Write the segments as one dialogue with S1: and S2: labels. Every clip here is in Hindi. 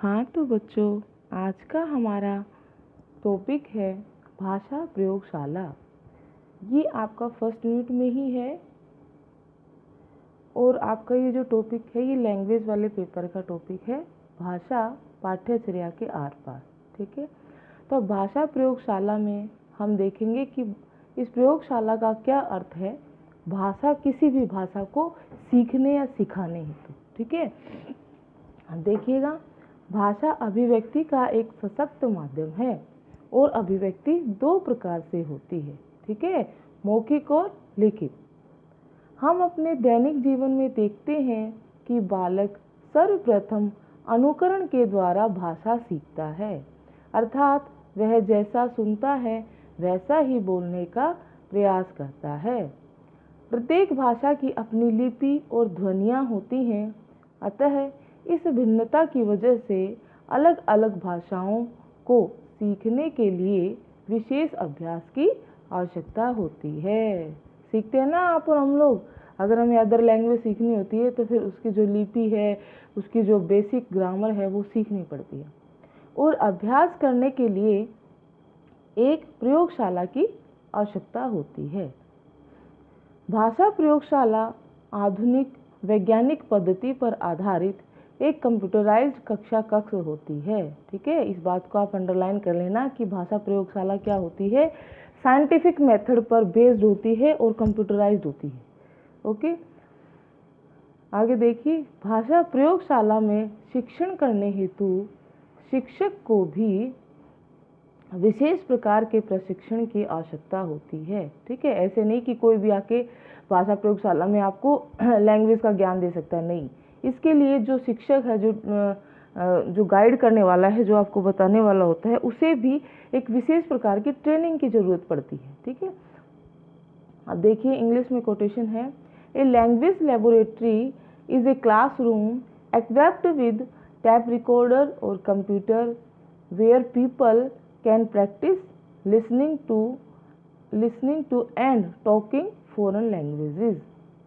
S1: हाँ तो बच्चों, आज का हमारा टॉपिक है भाषा प्रयोगशाला। ये आपका फर्स्ट यूनिट में ही है और आपका ये जो टॉपिक है ये लैंग्वेज वाले पेपर का टॉपिक है, भाषा पाठ्यचर्या के आर पार। ठीक है, तो भाषा प्रयोगशाला में हम देखेंगे कि इस प्रयोगशाला का क्या अर्थ है, भाषा किसी भी भाषा को सीखने या सिखाने हेतु। ठीक है, देखिएगा, भाषा अभिव्यक्ति का एक सशक्त माध्यम है और अभिव्यक्ति दो प्रकार से होती है। ठीक है, मौखिक और लिखित। हम अपने दैनिक जीवन में देखते हैं कि बालक सर्वप्रथम अनुकरण के द्वारा भाषा सीखता है, अर्थात वह जैसा सुनता है वैसा ही बोलने का प्रयास करता है। प्रत्येक भाषा की अपनी लिपि और ध्वनियाँ होती हैं, अतः इस भिन्नता की वजह से अलग अलग भाषाओं को सीखने के लिए विशेष अभ्यास की आवश्यकता होती है। सीखते हैं ना आप और हम लोग, अगर हमें अदर लैंग्वेज सीखनी होती है तो फिर उसकी जो लिपि है, उसकी जो बेसिक ग्रामर है वो सीखनी पड़ती है और अभ्यास करने के लिए एक प्रयोगशाला की आवश्यकता होती है। भाषा प्रयोगशाला आधुनिक वैज्ञानिक पद्धति पर आधारित एक कंप्यूटराइज्ड कक्षा कक्ष होती है। ठीक है, इस बात को आप अंडरलाइन कर लेना कि भाषा प्रयोगशाला क्या होती है, साइंटिफिक मेथड पर बेस्ड होती है और कंप्यूटराइज्ड होती है। ओके, आगे देखिए, भाषा प्रयोगशाला में शिक्षण करने हेतु शिक्षक को भी विशेष प्रकार के प्रशिक्षण की आवश्यकता होती है। ठीक है, ऐसे नहीं कि कोई भी आके भाषा प्रयोगशाला में आपको लैंग्वेज का ज्ञान दे सकता है, नहीं। इसके लिए जो शिक्षक है, जो गाइड करने वाला है, जो आपको बताने वाला होता है, उसे भी एक विशेष प्रकार की ट्रेनिंग की जरूरत पड़ती है। ठीक है, अब देखिए इंग्लिश में कोटेशन है, a language laboratory is a classroom equipped with tape recorder or computer where people can practice listening to and talking foreign languages।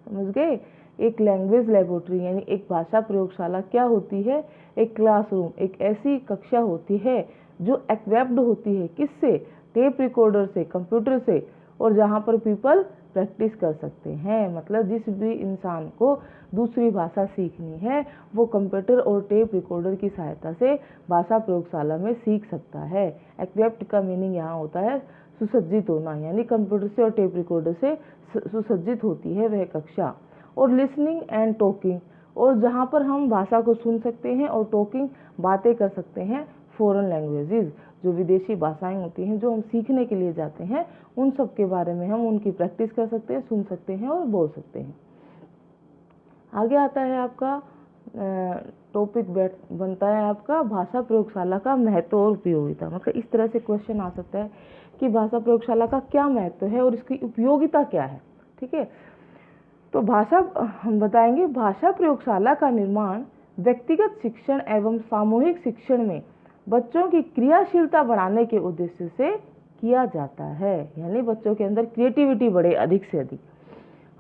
S1: समझ गए? एक लैंग्वेज लेबोरेटरी यानी एक भाषा प्रयोगशाला क्या होती है? एक क्लासरूम, एक ऐसी कक्षा होती है जो इक्विप्ड होती है किससे? टेप रिकॉर्डर से, कंप्यूटर से, और जहाँ पर पीपल प्रैक्टिस कर सकते हैं। मतलब जिस भी इंसान को दूसरी भाषा सीखनी है वो कंप्यूटर और टेप रिकॉर्डर की सहायता से भाषा प्रयोगशाला में सीख सकता है। इक्विप्ड का मीनिंग यहाँ होता है सुसज्जित होना, यानी कंप्यूटर से और टेप रिकॉर्डर से सुसज्जित होती है वह कक्षा। और लिसनिंग एंड टॉकिंग, और जहाँ पर हम भाषा को सुन सकते हैं, और टॉकिंग बातें कर सकते हैं, फॉरेन लैंग्वेजेस जो विदेशी भाषाएं होती हैं जो हम सीखने के लिए जाते हैं, उन सब के बारे में हम उनकी प्रैक्टिस कर सकते हैं, सुन सकते हैं और बोल सकते हैं। आगे आता है आपका टॉपिक बनता है आपका भाषा प्रयोगशाला का महत्व और उपयोगिता। मतलब इस तरह से क्वेश्चन आ सकता है कि भाषा प्रयोगशाला का क्या महत्व है और इसकी उपयोगिता क्या है। ठीक है, तो हम बताएंगे भाषा प्रयोगशाला का निर्माण व्यक्तिगत शिक्षण एवं सामूहिक शिक्षण में बच्चों की क्रियाशीलता बढ़ाने के उद्देश्य से किया जाता है, यानी बच्चों के अंदर क्रिएटिविटी बढ़े अधिक से अधिक।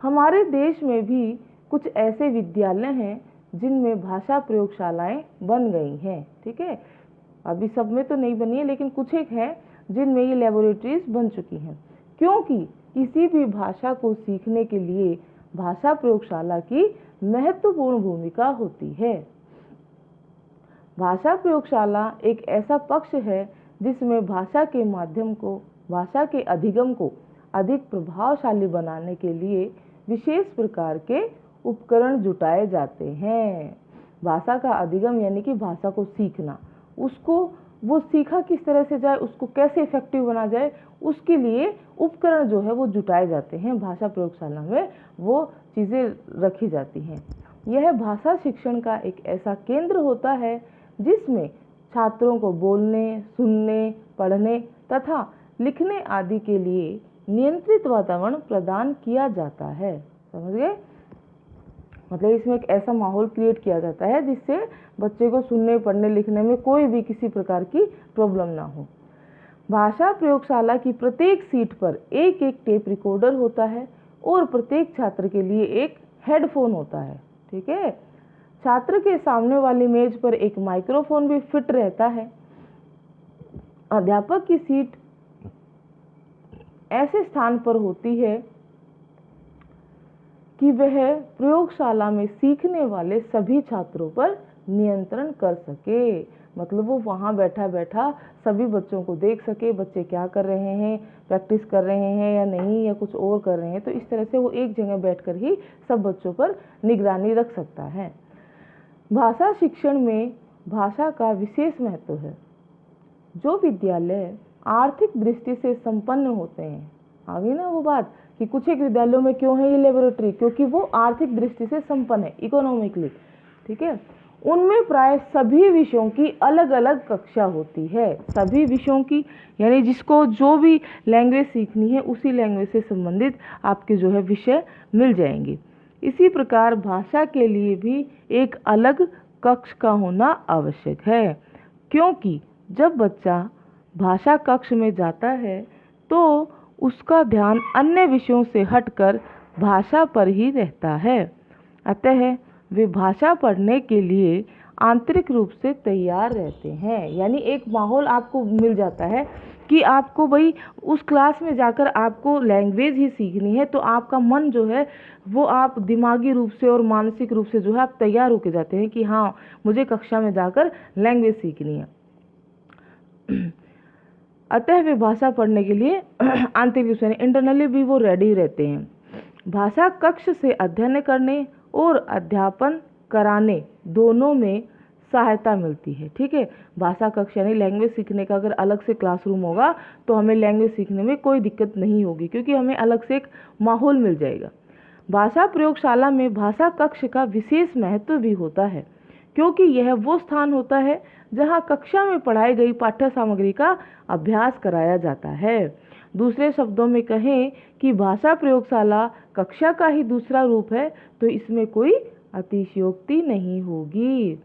S1: हमारे देश में भी कुछ ऐसे विद्यालय हैं जिनमें भाषा प्रयोगशालाएं बन गई हैं। ठीक है, अभी सब में तो नहीं बनी है, लेकिन कुछ एक है जिनमें ये लेबोरेटरीज बन चुकी हैं, क्योंकि किसी भी भाषा को सीखने के लिए भाषा प्रयोगशाला की महत्वपूर्ण भूमिका होती है। भाषा प्रयोगशाला एक ऐसा पक्ष है जिसमें भाषा के माध्यम को, भाषा के अधिगम को अधिक प्रभावशाली बनाने के लिए विशेष प्रकार के उपकरण जुटाए जाते हैं। भाषा का अधिगम यानी कि भाषा को सीखना, उसको वो सीखा किस तरह से जाए, उसको कैसे इफेक्टिव बना जाए, उसके लिए उपकरण जो है वो जुटाए जाते हैं। भाषा प्रयोगशाला में वो चीज़ें रखी जाती हैं। यह भाषा शिक्षण का एक ऐसा केंद्र होता है जिसमें छात्रों को बोलने, सुनने, पढ़ने तथा लिखने आदि के लिए नियंत्रित वातावरण प्रदान किया जाता है। समझ गए? मतलब इसमें एक ऐसा माहौल क्रिएट किया जाता है जिससे बच्चे को सुनने, पढ़ने, लिखने में कोई भी किसी प्रकार की प्रॉब्लम ना हो। भाषा प्रयोगशाला की प्रत्येक सीट पर एक एक टेप रिकॉर्डर होता है और प्रत्येक छात्र के लिए एक हेडफोन होता है। ठीक है, छात्र के सामने वाली मेज पर एक माइक्रोफोन भी फिट रहता है। अध्यापक की सीट ऐसे स्थान पर होती है कि वह प्रयोगशाला में सीखने वाले सभी छात्रों पर नियंत्रण कर सके। मतलब वो वहाँ बैठा बैठा सभी बच्चों को देख सके, बच्चे क्या कर रहे हैं, प्रैक्टिस कर रहे हैं या नहीं, या कुछ और कर रहे हैं। तो इस तरह से वो एक जगह बैठकर ही सब बच्चों पर निगरानी रख सकता है। भाषा शिक्षण में भाषा का विशेष महत्व है। जो विद्यालय आर्थिक दृष्टि से संपन्न होते हैं, आगे ना वो बात कि कुछ एक विद्यालयों में क्यों है ये लेबोरेटरी, क्योंकि वो आर्थिक दृष्टि से संपन्न है, इकोनॉमिकली, ठीक है। उनमें प्राय सभी विषयों की अलग अलग कक्षा होती है। सभी विषयों की यानी जिसको जो भी लैंग्वेज सीखनी है उसी लैंग्वेज से संबंधित आपके जो है विषय मिल जाएंगे। इसी प्रकार भाषा के लिए भी एक अलग कक्ष का होना आवश्यक है, क्योंकि जब बच्चा भाषा कक्ष में जाता है तो उसका ध्यान अन्य विषयों से हटकर भाषा पर ही रहता है। अतः वे भाषा पढ़ने के लिए आंतरिक रूप से तैयार रहते हैं। यानी एक माहौल आपको मिल जाता है कि आपको भाई उस क्लास में जाकर आपको लैंग्वेज ही सीखनी है, तो आपका मन जो है वो आप दिमागी रूप से और मानसिक रूप से जो है आप तैयार होके जाते हैं कि हाँ मुझे कक्षा में जाकर लैंग्वेज सीखनी है। अतः वे भाषा पढ़ने के लिए आंतरिक रूप से इंटरनली भी वो रेडी रहते हैं। भाषा कक्ष से अध्ययन करने और अध्यापन कराने दोनों में सहायता मिलती है, ठीक है। भाषा कक्ष यानी लैंग्वेज सीखने का अगर अलग से क्लासरूम होगा तो हमें लैंग्वेज सीखने में कोई दिक्कत नहीं होगी, क्योंकि हमें अलग से एक माहौल मिल जाएगा। भाषा प्रयोगशाला में भाषा कक्ष का विशेष महत्व भी होता है, क्योंकि यह वो स्थान होता है जहाँ कक्षा में पढ़ाई गई पाठ्य सामग्री का अभ्यास कराया जाता है। दूसरे शब्दों में कहें कि भाषा प्रयोगशाला कक्षा का ही दूसरा रूप है, तो इसमें कोई अतिशयोक्ति नहीं होगी।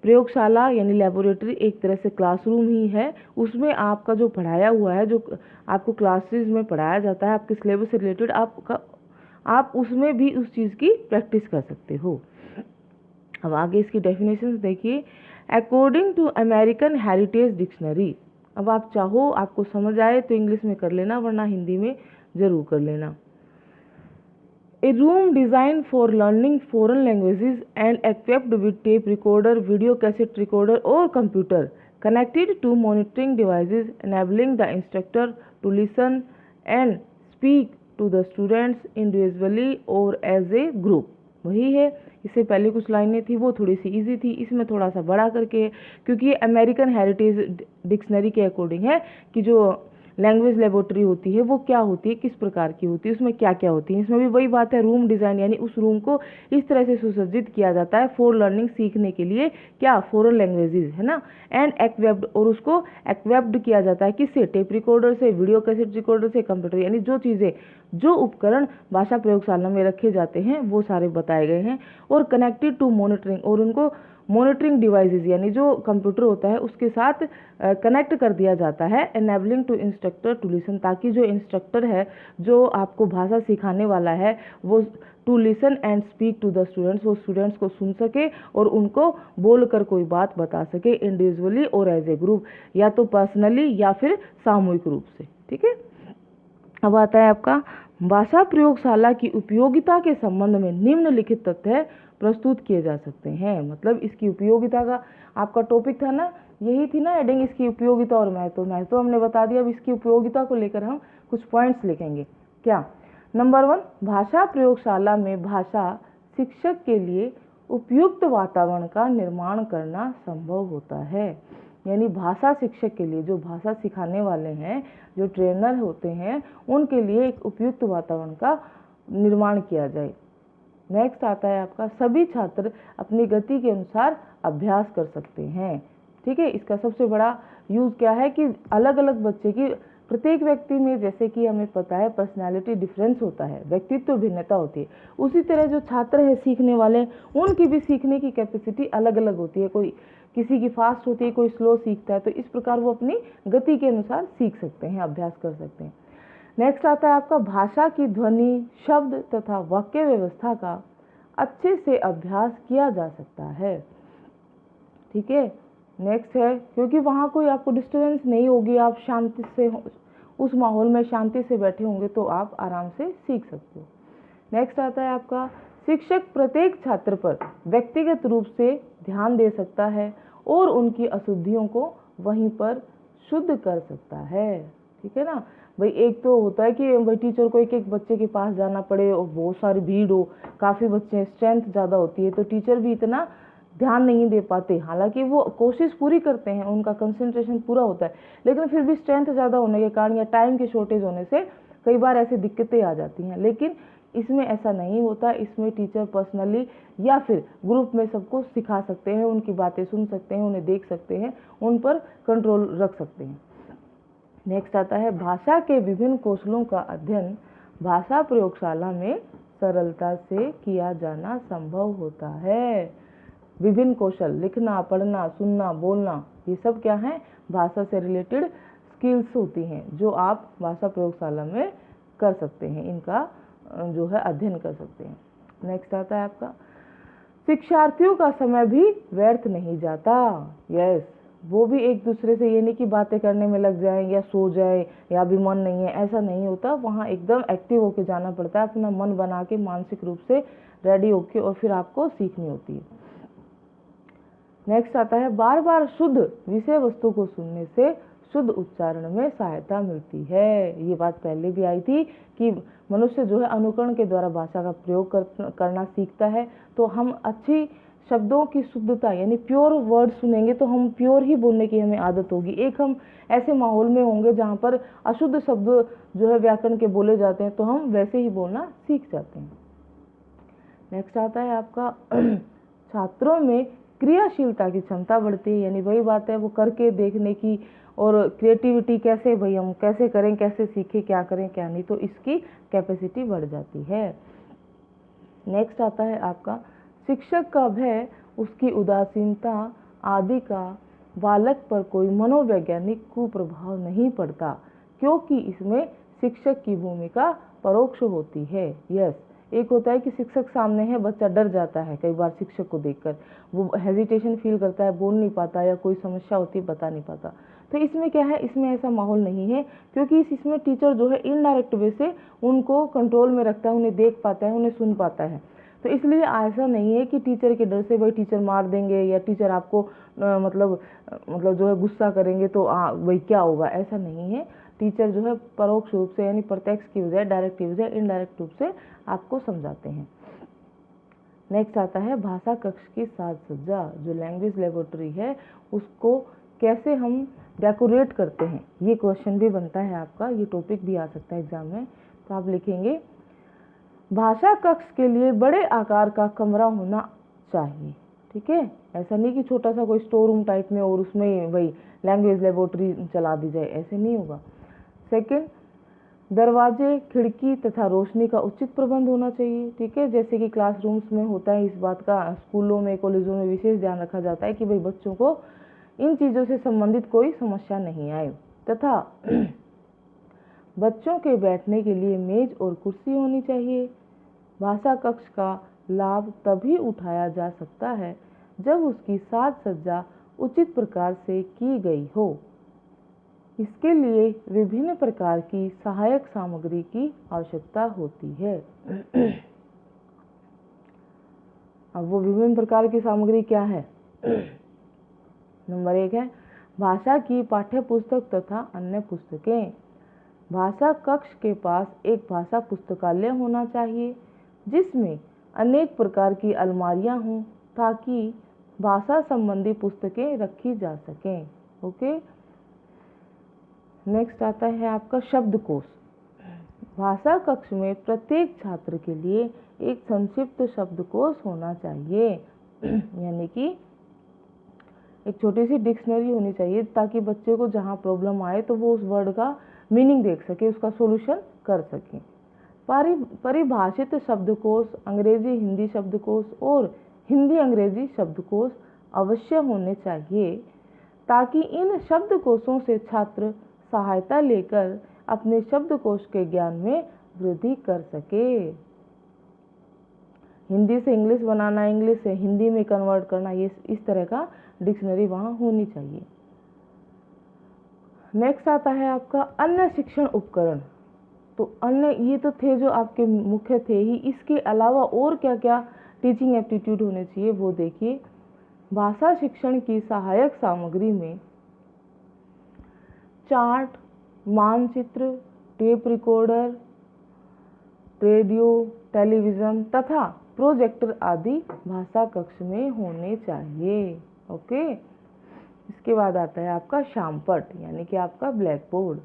S1: प्रयोगशाला यानी लेबोरेटरी एक तरह से क्लासरूम ही है। उसमें आपका जो पढ़ाया हुआ है, जो आपको क्लासेस में पढ़ाया जाता है आपके सिलेबस से रिलेटेड, आप उसमें भी उस चीज़ की प्रैक्टिस कर सकते हो। अब आगे इसकी डेफिनेशंस देखिए। According to American Heritage Dictionary, अब आप चाहो आपको समझ आए तो इंग्लिश में कर लेना, वरना हिंदी में ज़रूर कर लेना। A room designed for learning foreign languages and equipped with tape recorder, video cassette recorder or computer connected to monitoring devices, enabling the instructor to listen and speak to the students individually or as a group। वही है, इससे पहले कुछ लाइनें थी वो थोड़ी सी इजी थी, इसमें थोड़ा सा बड़ा करके है, क्योंकि ये अमेरिकन हेरिटेज डिक्शनरी के अकॉर्डिंग है कि जो लैंग्वेज लेबोरेटरी होती है वो क्या होती है, किस प्रकार की होती है, उसमें क्या क्या होती है। इसमें भी वही बात है, रूम डिज़ाइन यानी उस रूम को इस तरह से सुसज्जित किया जाता है फॉर लर्निंग, सीखने के लिए, क्या, फॉरेन लैंग्वेजेस, है ना। एंड एक्वेप्ड, और उसको एक्वेप्ड किया जाता है किससे, टेप रिकॉर्डर से, वीडियो कैसेट रिकॉर्डर से, कंप्यूटर, यानी जो चीज़ें, जो उपकरण भाषा प्रयोगशाला में रखे जाते हैं वो सारे बताए गए हैं। और कनेक्टेड टू मॉनिटरिंग, और उनको मॉनिटरिंग डिवाइसेस यानी जो कंप्यूटर होता है उसके साथ कनेक्ट कर दिया जाता है। Enabling to instructor to listen, ताकि जो इंस्ट्रक्टर है, जो आपको भाषा सिखाने वाला है, वो to listen and speak to the students, वो स्टूडेंट्स को सुन सके और उनको बोलकर कोई बात बता सके, इंडिविजुअली और एज ए ग्रुप, या तो पर्सनली या फिर सामूहिक रूप से, ठीक है। अब आता है आपका भाषा प्रयोगशाला की उपयोगिता के संबंध में निम्नलिखित तथ्य प्रस्तुत किए जा सकते हैं। मतलब इसकी उपयोगिता का आपका टॉपिक था ना, यही थी ना हेडिंग, इसकी उपयोगिता और महत्व हमने बता दिया। अब इसकी उपयोगिता को लेकर हम कुछ पॉइंट्स लिखेंगे। क्या, नंबर 1, भाषा प्रयोगशाला में भाषा शिक्षक के लिए उपयुक्त वातावरण का निर्माण करना संभव होता है। यानी भाषा शिक्षक के लिए, जो भाषा सिखाने वाले हैं, जो ट्रेनर होते हैं, उनके लिए एक उपयुक्त वातावरण का निर्माण किया जाए। नेक्स्ट आता है आपका, सभी छात्र अपनी गति के अनुसार अभ्यास कर सकते हैं, ठीक है। इसका सबसे बड़ा यूज़ क्या है कि अलग अलग बच्चे की, प्रत्येक व्यक्ति में जैसे कि हमें पता है पर्सनालिटी डिफरेंस होता है, व्यक्तित्व भिन्नता होती है, उसी तरह जो छात्र है सीखने वाले, उनकी भी सीखने की कैपेसिटी अलग अलग होती है। कोई किसी की फास्ट होती है, कोई स्लो सीखता है, तो इस प्रकार वो अपनी गति के अनुसार सीख सकते हैं, अभ्यास कर सकते हैं। नेक्स्ट आता है आपका, भाषा की ध्वनि, शब्द तथा वाक्य व्यवस्था का अच्छे से अभ्यास किया जा सकता है। ठीक है, नेक्स्ट है, क्योंकि वहाँ कोई आपको डिस्टर्बेंस नहीं होगी, आप शांति से उस माहौल में शांति से बैठे होंगे तो आप आराम से सीख सकते हो। नेक्स्ट आता है आपका, शिक्षक प्रत्येक छात्र पर व्यक्तिगत रूप से ध्यान दे सकता है और उनकी अशुद्धियों को वहीं पर शुद्ध कर सकता है। ठीक है ना भाई, एक तो होता है कि भाई टीचर को एक एक बच्चे के पास जाना पड़े और बहुत सारी भीड़ हो, काफ़ी बच्चे, स्ट्रेंथ ज़्यादा होती है तो टीचर भी इतना ध्यान नहीं दे पाते। हालांकि वो कोशिश पूरी करते हैं, उनका कंसंट्रेशन पूरा होता है, लेकिन फिर भी स्ट्रेंथ ज़्यादा होने के कारण या टाइम की शॉर्टेज होने से कई बार ऐसी दिक्कतें आ जाती हैं। लेकिन इसमें ऐसा नहीं होता, इसमें टीचर पर्सनली या फिर ग्रुप में सबको सिखा सकते हैं, उनकी बातें सुन सकते हैं, उन्हें देख सकते हैं, उन पर कंट्रोल रख सकते हैं। नेक्स्ट आता है, भाषा के विभिन्न कौशलों का अध्ययन भाषा प्रयोगशाला में सरलता से किया जाना संभव होता है। विभिन्न कौशल, लिखना, पढ़ना, सुनना, बोलना, ये सब क्या है, भाषा से रिलेटेड स्किल्स होती हैं जो आप भाषा प्रयोगशाला में कर सकते हैं, इनका जो है अध्ययन कर सकते हैं। नेक्स्ट आता है आपका, शिक्षार्थियों का समय भी व्यर्थ नहीं जाता। यस, वो भी एक दूसरे से ये नहीं कि बातें करने में लग जाए या सो जाए या भी मन नहीं है, ऐसा नहीं होता। वहाँ एकदम एक्टिव होके जाना पड़ता है, अपना मन बना के मानसिक रूप से रेडी होके, और फिर आपको सीखनी होती है। नेक्स्ट आता है, बार बार शुद्ध विषय वस्तु को सुनने से शुद्ध उच्चारण में सहायता मिलती है। ये बात पहले भी आई थी कि मनुष्य जो है अनुकरण के द्वारा भाषा का प्रयोग करना सीखता है। तो हम अच्छी शब्दों की शुद्धता यानी प्योर वर्ड सुनेंगे तो हम प्योर ही बोलने की हमें आदत होगी। एक हम ऐसे माहौल में होंगे जहाँ पर अशुद्ध शब्द जो है व्याकरण के बोले जाते हैं तो हम वैसे ही बोलना सीख जाते हैं। नेक्स्ट आता है आपका, छात्रों में क्रियाशीलता की क्षमता बढ़ती है, यानी वही बात है वो करके देखने की, और क्रिएटिविटी कैसे भाई हम कैसे करें, कैसे सीखें, क्या करें क्या नहीं, तो इसकी कैपेसिटी बढ़ जाती है। नेक्स्ट आता है आपका, शिक्षक का भय, उसकी उदासीनता आदि का बालक पर कोई मनोवैज्ञानिक कुप्रभाव नहीं पड़ता, क्योंकि इसमें शिक्षक की भूमिका परोक्ष होती है। यस, एक होता है कि शिक्षक सामने है, बच्चा डर जाता है कई बार शिक्षक को देखकर, वो हेजिटेशन फील करता है, बोल नहीं पाता या कोई समस्या होती है बता नहीं पाता। तो इसमें क्या है, इसमें ऐसा माहौल नहीं है, क्योंकि इसमें टीचर जो है इनडायरेक्ट वे से उनको कंट्रोल में रखता है, उन्हें देख पाता है, उन्हें सुन पाता है। तो इसलिए ऐसा नहीं है कि टीचर के डर से भाई टीचर मार देंगे या टीचर आपको मतलब जो है गुस्सा करेंगे तो भाई क्या होगा, ऐसा नहीं है। टीचर जो है परोक्ष रूप से यानी प्रत्यक्ष की बजाय डायरेक्ट की बजाय इनडायरेक्ट रूप से आपको समझाते हैं। नेक्स्ट आता है, भाषा कक्ष की साज सज्जा, जो लैंग्वेज लेबोरेटरी है उसको कैसे हम डेकोरेट करते हैं, ये क्वेश्चन भी बनता है आपका, ये टॉपिक भी आ सकता है एग्जाम में। तो आप लिखेंगे, भाषा कक्ष के लिए बड़े आकार का कमरा होना चाहिए। ठीक है, ऐसा नहीं कि छोटा सा कोई स्टोर रूम टाइप में और उसमें वही लैंग्वेज लेबोरेटरी चला दी जाए, ऐसे नहीं होगा। सेकंड, दरवाजे, खिड़की तथा रोशनी का उचित प्रबंध होना चाहिए। ठीक है, जैसे कि क्लासरूम्स में होता है, इस बात का स्कूलों में कॉलेजों में विशेष ध्यान रखा जाता है कि भाई बच्चों को इन चीज़ों से संबंधित कोई समस्या नहीं आए, तथा बच्चों के बैठने के लिए मेज और कुर्सी होनी चाहिए। भाषा कक्ष का लाभ तभी उठाया जा सकता है जब उसकी साज सज्जा उचित प्रकार से की गई हो। इसके लिए विभिन्न प्रकार की सहायक सामग्री की आवश्यकता होती है। अब वो विभिन्न प्रकार की सामग्री क्या है? नंबर 1 है भाषा की पाठ्य पुस्तक तथा अन्य पुस्तकें। भाषा कक्ष के पास एक भाषा पुस्तकालय होना चाहिए जिसमें अनेक प्रकार की अलमारियां हों ताकि भाषा संबंधी पुस्तकें रखी जा सकें। ओके, नेक्स्ट आता है आपका शब्दकोश। भाषा कक्ष में प्रत्येक छात्र के लिए एक संक्षिप्त शब्दकोश होना चाहिए, यानी कि एक छोटी सी डिक्शनरी होनी चाहिए ताकि बच्चे को जहाँ प्रॉब्लम आए तो वो उस वर्ड का मीनिंग देख सके, उसका सॉल्यूशन कर सके। परिभाषित शब्दकोश, अंग्रेजी हिंदी शब्दकोश और हिंदी अंग्रेजी शब्दकोश अवश्य होने चाहिए ताकि इन शब्दकोशों से छात्र सहायता लेकर अपने शब्दकोश के ज्ञान में वृद्धि कर सके। हिंदी से इंग्लिश बनाना, इंग्लिश से हिंदी में कन्वर्ट करना, ये इस तरह का डिक्शनरी वहाँ होनी चाहिए। नेक्स्ट आता है आपका अन्य शिक्षण उपकरण। तो अन्य ये तो थे जो आपके मुख्य थे ही, इसके अलावा और क्या क्या टीचिंग एप्टीट्यूड होने चाहिए वो देखिए। भाषा शिक्षण की सहायक सामग्री में चार्ट, मानचित्र, टेप रिकॉर्डर, रेडियो, टेलीविज़न तथा प्रोजेक्टर आदि भाषा कक्ष में होने चाहिए। ओके। इसके बाद आता है आपका शामपट यानी कि आपका ब्लैक बोर्ड।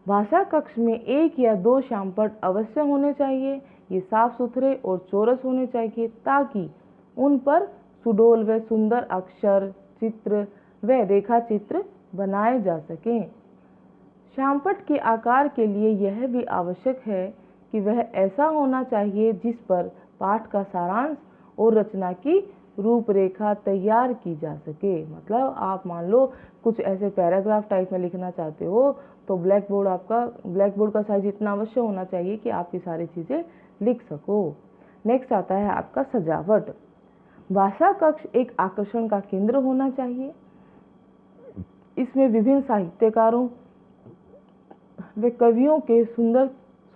S1: भाषा कक्ष में 1 या 2 शामपट अवश्य होने चाहिए। ये साफ सुथरे और चौरस होने चाहिए ताकि उन पर सुडौल व सुंदर अक्षर, चित्र व रेखा चित्र बनाए जा सकें। शामपट के आकार के लिए यह भी आवश्यक है कि वह ऐसा होना चाहिए जिस पर पाठ का सारांश और रचना की रूपरेखा तैयार की जा सके। मतलब आप मान लो कुछ ऐसे पैराग्राफ टाइप में लिखना चाहते हो तो ब्लैक बोर्ड का साइज इतना अवश्य होना चाहिए कि आप ये सारी चीज़ें लिख सको। नेक्स्ट आता है आपका सजावट। भाषा कक्ष एक आकर्षण का केंद्र होना चाहिए। इसमें विभिन्न साहित्यकारों व कवियों के सुंदर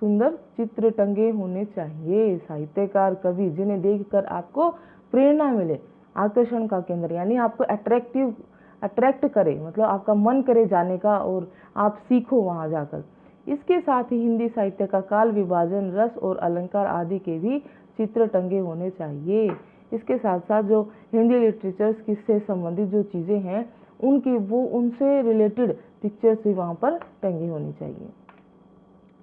S1: सुंदर चित्र टंगे होने चाहिए। साहित्यकार, कवि जिन्हें देखकर आपको प्रेरणा मिले। आकर्षण का केंद्र यानी आपको अट्रैक्ट करे, मतलब आपका मन करे जाने का और आप सीखो वहाँ जाकर। इसके साथ ही हिंदी साहित्य का काल विभाजन, रस और अलंकार आदि के भी चित्र टंगे होने चाहिए। इसके साथ साथ जो हिंदी लिटरेचर्स से संबंधित जो चीज़ें हैं उनसे रिलेटेड पिक्चर्स भी वहाँ पर टंगी होनी चाहिए।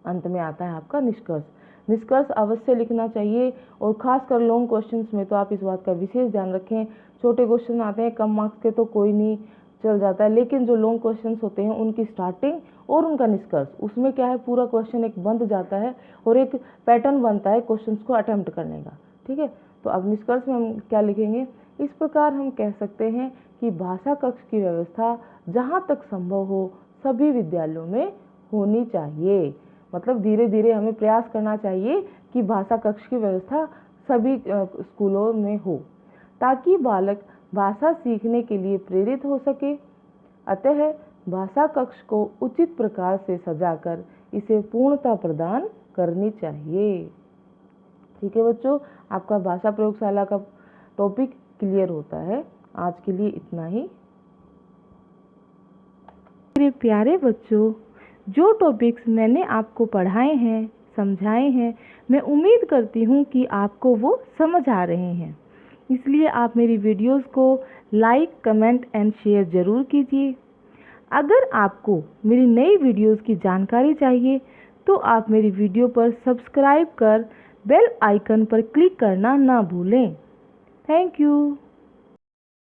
S1: अंत में आता है आपका निष्कर्ष। निष्कर्ष अवश्य लिखना चाहिए और खासकर लॉन्ग क्वेश्चंस में तो आप इस बात का विशेष ध्यान रखें। छोटे क्वेश्चन आते हैं कम मार्क्स के तो कोई नहीं चल जाता है, लेकिन जो लॉन्ग क्वेश्चंस होते हैं उनकी स्टार्टिंग और उनका निष्कर्ष, उसमें क्या है पूरा क्वेश्चन एक बंध जाता है और एक पैटर्न बनता है क्वेश्चंस को अटेम्प्ट करने का। ठीक है, तो अब निष्कर्ष में हम क्या लिखेंगे। इस प्रकार हम कह सकते हैं कि भाषा कक्ष की व्यवस्था जहाँ तक संभव हो सभी विद्यालयों में होनी चाहिए। मतलब धीरे धीरे हमें प्रयास करना चाहिए कि भाषा कक्ष की व्यवस्था सभी स्कूलों में हो ताकि बालक भाषा सीखने के लिए प्रेरित हो सके। अतः भाषा कक्ष को उचित प्रकार से सजाकर इसे पूर्णता प्रदान करनी चाहिए। ठीक है बच्चों, आपका भाषा प्रयोगशाला का टॉपिक क्लियर होता है। आज के लिए इतना ही। मेरे प्यारे बच्चों, जो टॉपिक्स मैंने आपको पढ़ाए हैं, समझाए हैं, मैं उम्मीद करती हूँ कि आपको वो समझ आ रहे हैं। इसलिए आप मेरी वीडियोस को लाइक, कमेंट एंड शेयर ज़रूर कीजिए। अगर आपको मेरी नई वीडियोस की जानकारी चाहिए तो आप मेरी वीडियो पर सब्सक्राइब कर बेल आइकन पर क्लिक करना ना भूलें। Thank you.